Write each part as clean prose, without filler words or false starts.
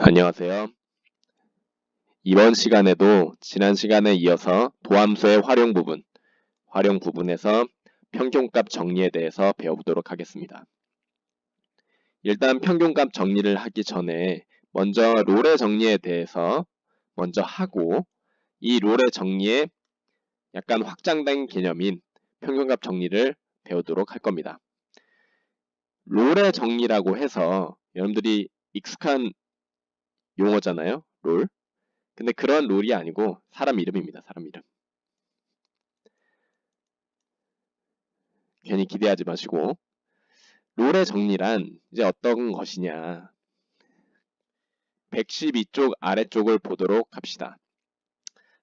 안녕하세요. 이번 시간에도 지난 시간에 이어서 도함수의 활용 부분에서 평균값 정리에 대해서 배워보도록 하겠습니다. 일단 평균값 정리를 하기 전에 먼저 롤의 정리에 대해서 먼저 하고 이 롤의 정리에 약간 확장된 개념인 평균값 정리를 배우도록 할 겁니다. 롤의 정리라고 해서 여러분들이 익숙한 용어잖아요. 롤. 근데 그런 롤이 아니고 사람 이름입니다. 사람 이름. 괜히 기대하지 마시고 롤의 정리란 이제 어떤 것이냐 112쪽 아래쪽을 보도록 합시다.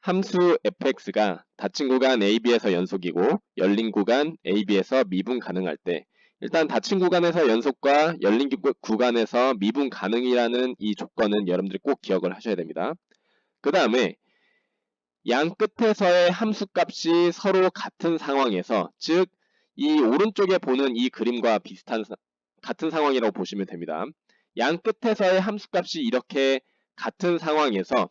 함수 fx가 닫힌 구간 AB에서 연속이고 열린 구간 AB에서 미분 가능할 때 일단 닫힌 구간에서 연속과 열린 구간에서 미분 가능이라는 이 조건은 여러분들이 꼭 기억을 하셔야 됩니다. 그 다음에 양 끝에서의 함수값이 서로 같은 상황에서 즉 이 오른쪽에 보는 이 그림과 같은 상황이라고 보시면 됩니다. 양 끝에서의 함수값이 이렇게 같은 상황에서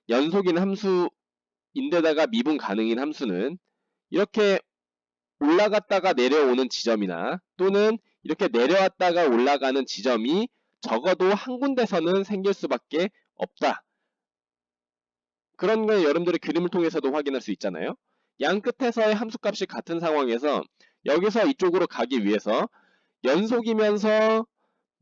연속인 함수인데다가 미분 가능인 함수는 이렇게 올라갔다가 내려오는 지점이나 또는 이렇게 내려왔다가 올라가는 지점이 적어도 한 군데서는 생길 수밖에 없다. 그런 걸 여러분들이 그림을 통해서도 확인할 수 있잖아요. 양 끝에서의 함수값이 같은 상황에서 여기서 이쪽으로 가기 위해서 연속이면서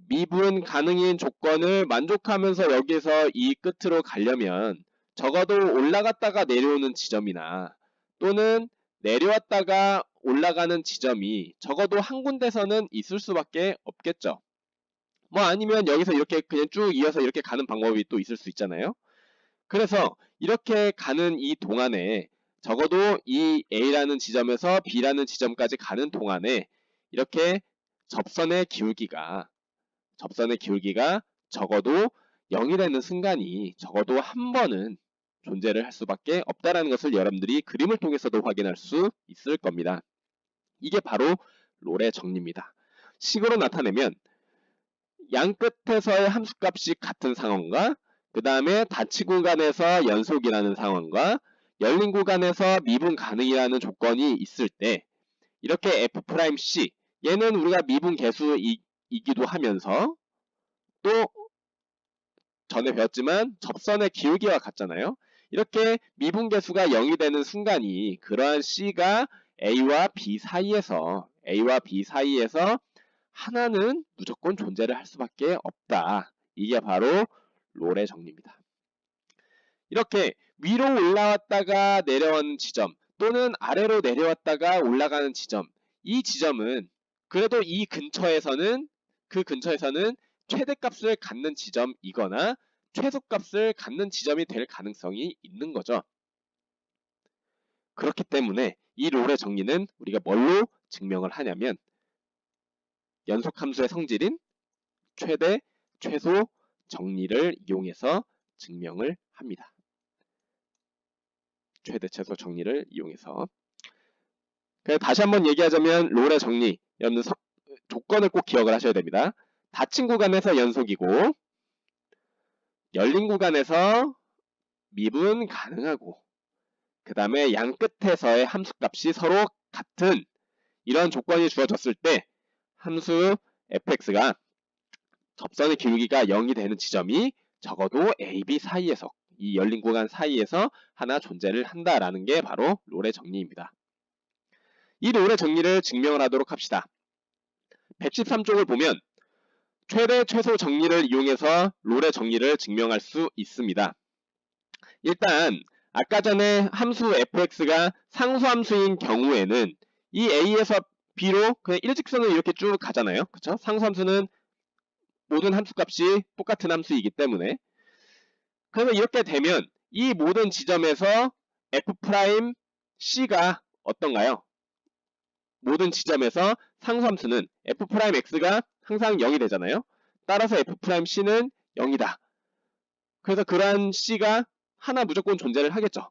미분 가능인 조건을 만족하면서 여기서 이 끝으로 가려면 적어도 올라갔다가 내려오는 지점이나 또는 내려왔다가 올라가는 지점이 적어도 한 군데서는 있을 수밖에 없겠죠. 뭐 아니면 여기서 이렇게 그냥 쭉 이어서 이렇게 가는 방법이 또 있을 수 있잖아요. 그래서 이렇게 가는 이 동안에 적어도 이 A라는 지점에서 B라는 지점까지 가는 동안에 이렇게 접선의 기울기가 적어도 0이 되는 순간이 적어도 한 번은 존재를 할 수밖에 없다는 것을 여러분들이 그림을 통해서도 확인할 수 있을 겁니다. 이게 바로 롤의 정리입니다. 식으로 나타내면 양 끝에서의 함수값이 같은 상황과 그 다음에 닫힌 구간에서 연속이라는 상황과 열린 구간에서 미분 가능이라는 조건이 있을 때 이렇게 F'C 얘는 우리가 미분 개수이기도 하면서 또 전에 배웠지만 접선의 기울기와 같잖아요. 이렇게 미분 개수가 0이 되는 순간이 그러한 C가 A와 B 사이에서 하나는 무조건 존재를 할 수밖에 없다. 이게 바로 롤의 정리입니다. 이렇게 위로 올라왔다가 내려오는 지점 또는 아래로 내려왔다가 올라가는 지점 이 지점은 그래도 그 근처에서는 최대값을 갖는 지점이거나 최소값을 갖는 지점이 될 가능성이 있는 거죠. 그렇기 때문에 이 롤의 정리는 우리가 뭘로 증명을 하냐면 연속함수의 성질인 최대, 최소 정리를 이용해서 증명을 합니다. 최대, 최소 정리를 이용해서. 다시 한번 얘기하자면 롤의 정리, 여러분 조건을 꼭 기억을 하셔야 됩니다. 닫힌 구간에서 연속이고 열린 구간에서 미분 가능하고 그 다음에 양 끝에서의 함수값이 서로 같은 이런 조건이 주어졌을 때 함수 fx가 접선의 기울기가 0이 되는 지점이 적어도 a, b 사이에서 이 열린 구간 사이에서 하나 존재를 한다라는 게 바로 롤의 정리입니다. 이 롤의 정리를 증명을 하도록 합시다. 113쪽을 보면 최대 최소 정리를 이용해서 롤의 정리를 증명할 수 있습니다. 일단 아까 전에 함수 fx가 상수함수인 경우에는 이 a에서 b로 그냥 일직선을 이렇게 쭉 가잖아요. 그쵸? 상수함수는 모든 함수값이 똑같은 함수이기 때문에 그래서 이렇게 되면 이 모든 지점에서 f'c가 어떤가요? 모든 지점에서 상수함수는 f'x가 항상 0이 되잖아요. 따라서 f'c는 0이다. 그래서 그러한 c가 하나 무조건 존재를 하겠죠.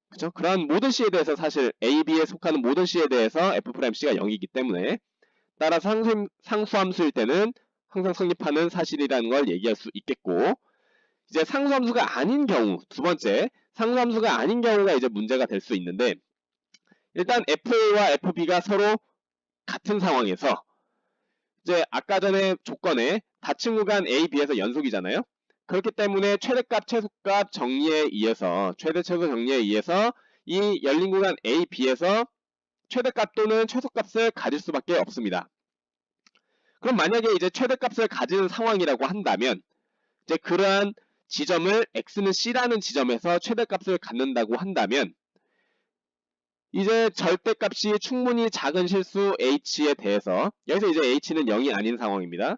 그죠? 그러한 모든 c에 대해서 사실 a, b에 속하는 모든 c에 대해서 f'c가 0이기 때문에 따라서 상수함수일 때는 항상 성립하는 사실이라는 걸 얘기할 수 있겠고, 이제 상수함수가 아닌 경우, 두 번째, 상수함수가 아닌 경우가 이제 문제가 될 수 있는데, 일단 FA와 FB가 서로 같은 상황에서 이제 아까 전에 조건에 닫힌 구간 A, B에서 연속이잖아요. 그렇기 때문에 최대값, 최소값 정리에 의해서 최대, 최소 정리에 의해서 이 열린 구간 A, B에서 최대값 또는 최소값을 가질 수밖에 없습니다. 그럼 만약에 이제 최대값을 가지는 상황이라고 한다면 이제 그러한 지점을 X는 C라는 지점에서 최대값을 갖는다고 한다면 이제 절대값이 충분히 작은 실수 H에 대해서 여기서 이제 H는 0이 아닌 상황입니다.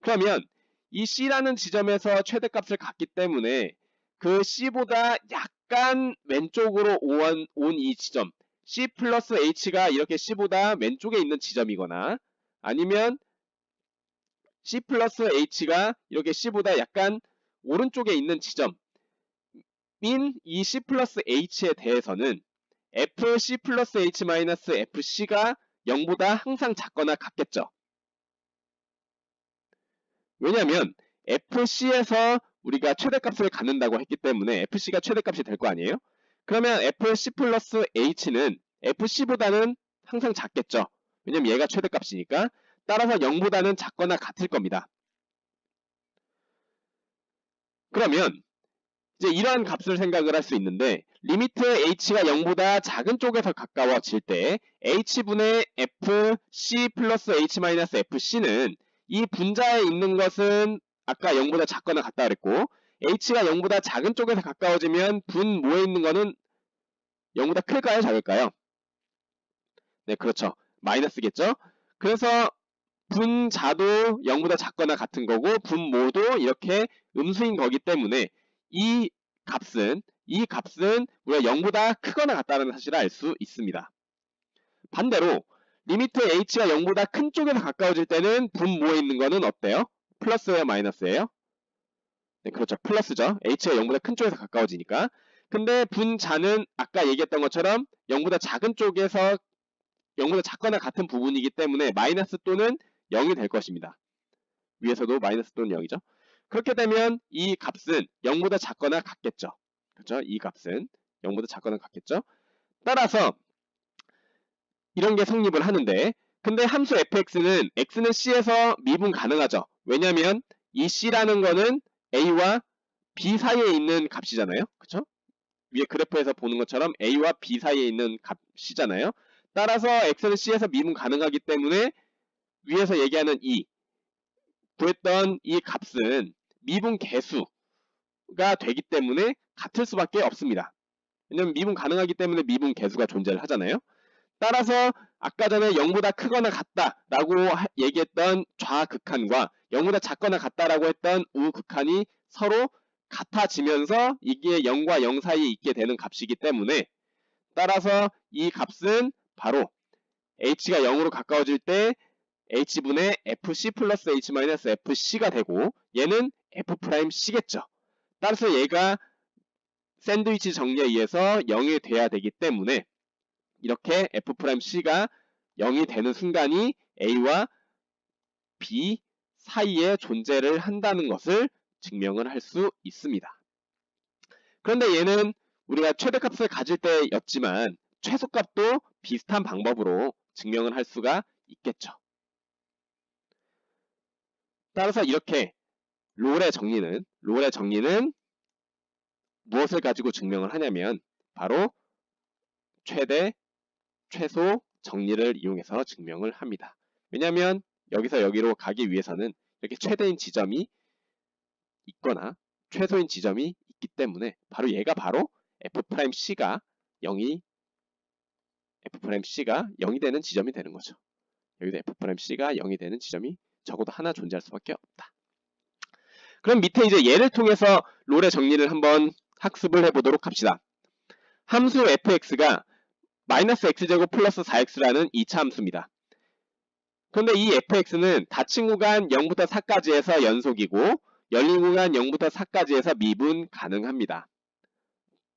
그러면 이 C라는 지점에서 최대값을 갖기 때문에 그 C보다 약간 왼쪽으로 온 이 지점 C 플러스 H가 이렇게 C보다 왼쪽에 있는 지점이거나 아니면 C 플러스 H가 이렇게 C보다 약간 오른쪽에 있는 지점인 이 C 플러스 H에 대해서는 FC 플러스 H 마이너스 FC가 0보다 항상 작거나 같겠죠. 왜냐하면 FC에서 우리가 최대값을 갖는다고 했기 때문에 FC가 최대값이 될 거 아니에요? 그러면 FC 플러스 H는 FC보다는 항상 작겠죠. 왜냐면 얘가 최대값이니까. 따라서 0보다는 작거나 같을 겁니다. 그러면 이제 이러한 값을 생각을 할 수 있는데 리미트 h가 0보다 작은 쪽에서 가까워질 때 h분의 fc 플러스 h 마이너스 fc는 이 분자에 있는 것은 아까 0보다 작거나 같다 그랬고 h가 0보다 작은 쪽에서 가까워지면 분 모에 있는 거는 0보다 클까요? 작을까요? 네, 그렇죠. 마이너스겠죠? 그래서 분자도 0보다 작거나 같은 거고 분모도 이렇게 음수인 거기 때문에 이 값은 우리가 0보다 크거나 같다는 사실을 알 수 있습니다. 반대로 리미트 h가 0보다 큰 쪽에서 가까워질 때는 분모에 있는 거는 어때요? 플러스예요? 마이너스예요? 네, 그렇죠. 플러스죠. h가 0보다 큰 쪽에서 가까워지니까. 근데 분자는 아까 얘기했던 것처럼 0보다 작은 쪽에서 0보다 작거나 같은 부분이기 때문에 마이너스 또는 0이 될 것입니다. 위에서도 마이너스 또는 0이죠. 그렇게 되면 이 값은 0보다 작거나 같겠죠. 그렇죠? 이 값은 0보다 작거나 같겠죠. 따라서 이런 게 성립을 하는데 근데 함수 fx는 x는 c에서 미분 가능하죠. 왜냐하면 이 c라는 거는 a와 b 사이에 있는 값이잖아요. 그렇죠? 위에 그래프에서 보는 것처럼 a와 b 사이에 있는 값이잖아요. 따라서 x는 c에서 미분 가능하기 때문에 위에서 얘기하는 이 구했던 이 값은 미분 개수가 되기 때문에 같을 수밖에 없습니다. 왜냐면 미분 가능하기 때문에 미분 개수가 존재를 하잖아요. 따라서 아까 전에 0보다 크거나 같다라고 얘기했던 좌극한과 0보다 작거나 같다라고 했던 우극한이 서로 같아지면서 이게 0과 0 사이에 있게 되는 값이기 때문에 따라서 이 값은 바로 h가 0으로 가까워질 때 h분의 fc 플러스 h 마이너스 fc가 되고 얘는 f'c겠죠. 따라서 얘가 샌드위치 정리에 의해서 0이 돼야 되기 때문에 이렇게 f'c가 0이 되는 순간이 a와 b 사이에 존재를 한다는 것을 증명을 할 수 있습니다. 그런데 얘는 우리가 최대값을 가질 때였지만 최소값도 비슷한 방법으로 증명을 할 수가 있겠죠. 따라서 이렇게 롤의 정리는 무엇을 가지고 증명을 하냐면 바로 최대, 최소 정리를 이용해서 증명을 합니다. 왜냐하면 여기서 여기로 가기 위해서는 이렇게 최대인 지점이 있거나 최소인 지점이 있기 때문에 바로 얘가 바로 f'c가 0이 되는 지점이 되는 거죠. 여기도 f'c가 0이 되는 지점이 적어도 하나 존재할 수밖에 없다. 그럼 밑에 이제 얘를 통해서 롤의 정리를 한번 학습을 해보도록 합시다. 함수 fx가 마이너스 x제곱 플러스 4x라는 2차 함수입니다. 그런데 이 fx는 닫힌 구간 0부터 4까지에서 연속이고 열린 구간 0부터 4까지에서 미분 가능합니다.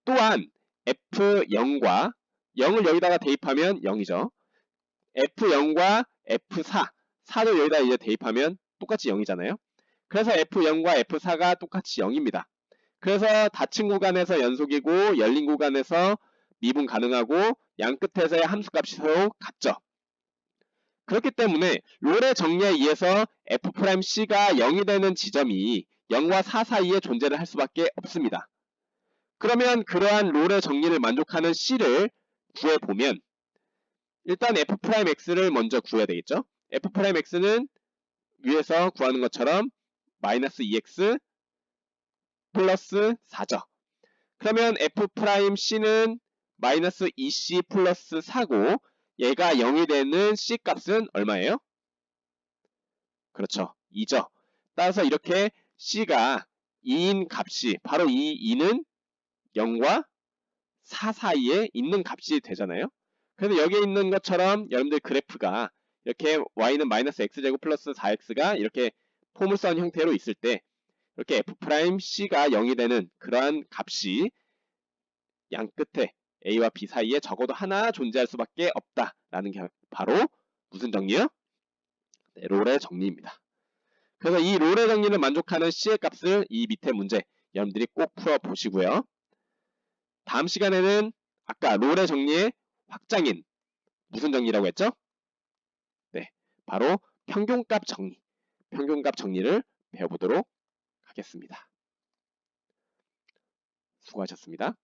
또한 f0과 0을 여기다가 대입하면 0이죠. f0과 f4, 4를 여기다 이제 대입하면 똑같이 0이잖아요. 그래서 F0과 F4가 똑같이 0입니다. 그래서 닫힌 구간에서 연속이고 열린 구간에서 미분 가능하고 양 끝에서의 함수값이 서로 같죠. 그렇기 때문에 롤의 정리에 의해서 F'C가 0이 되는 지점이 0과 4 사이에 존재를 할 수밖에 없습니다. 그러면 그러한 롤의 정리를 만족하는 C를 구해보면 일단 F'X를 먼저 구해야 되겠죠. F'X는 위에서 구하는 것처럼 마이너스 2x 플러스 4죠. 그러면 F'C는 마이너스 2c 플러스 4고 얘가 0이 되는 C 값은 얼마예요? 그렇죠. 2죠. 따라서 이렇게 C가 2인 값이 바로 이 2는 0과 4 사이에 있는 값이 되잖아요. 그래서 여기에 있는 것처럼 여러분들 그래프가 이렇게 y는 마이너스 x제곱 플러스 4x가 이렇게 포물선 형태로 있을 때 이렇게 F'C가 0이 되는 그러한 값이 양 끝에 A와 B 사이에 적어도 하나 존재할 수밖에 없다라는 게 바로 무슨 정리요? 네, 롤의 정리입니다. 그래서 이 롤의 정리를 만족하는 C의 값을 이 밑에 문제 여러분들이 꼭 풀어보시고요. 다음 시간에는 아까 롤의 정리의 확장인 무슨 정리라고 했죠? 네, 바로 평균값 정리, 평균값 정리를 배워보도록 하겠습니다. 수고하셨습니다.